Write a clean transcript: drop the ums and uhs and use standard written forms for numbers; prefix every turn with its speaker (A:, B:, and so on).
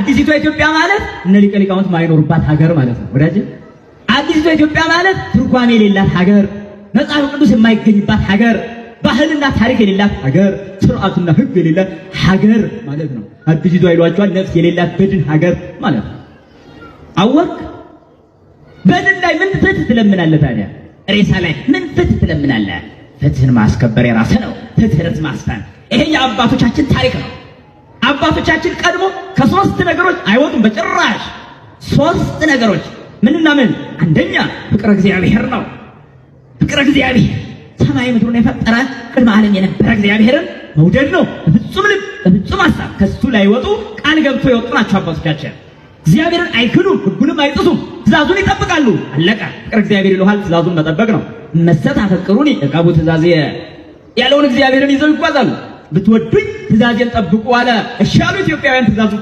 A: አዲሲቷ ኢትዮጵያ ማለት እነ ሊቀ ሊቃውንት ማይኖሩባት ሀገር ማለት ነው ወዳጅ። አዲሲቷ ኢትዮጵያ ማለት ትርጓሜ የሌላት ሀገር፣ መጽሐፍ ቅዱስ የማይገኝባት ሀገር፣ ባህልና ታሪክ የሌላት ሀገር፣ ስርዓትና ሕግ የሌላት ሀገር ማለት ነው። አዲሲቷ ይሏቸዋል ነፍስ የሌላት በድን ሀገር ማለት ነው። አወቅ በድን ላይ ምን ፍትህ ትለምናለህ ታዲያ? ሬሳ ላይ ምን ፍትህ ትለምናለህ? ፍትህን ማስከበር የራስህ ነው። ፍትህን ማስፈን ይሄ የአባቶቻችን ታሪክ ነው። አባቶቻችን ቀድሞ ከሶስት ነገሮች አይወጡም በጭራሽ። ሶስት ነገሮች ምንና ምን? አንደኛ ፍቅረ እግዚአብሔር ነው። ፍቅረ እግዚአብሔር ሰማይ ምድሩን የፈጠረ ቅድመ ዓለም የነበረ እግዚአብሔርን መውደድ ነው። በፍጹም ልብ በፍጹም ሐሳብ ከሱ ላይ ወጡ ቃል ገብቶ የወጡ ናቸው አባቶቻችን። እግዚአብሔርን አይክዱም፣ ሕጉንም አይጥሱም፣ ትእዛዙን ይጠብቃሉ። አለቀ። ፍቅረ እግዚአብሔር ይለዋል፣ ትእዛዙን መጠበቅ ነው። መሰት አፈቅሩኒ ዕቀቡ ትእዛዜ ያለውን እግዚአብሔርን ይዘው ይጓዛሉ። ብትወዱኝ ትእዛዜን ጠብቁ አለ። እሺ አሉ ኢትዮጵያውያን ትእዛዙን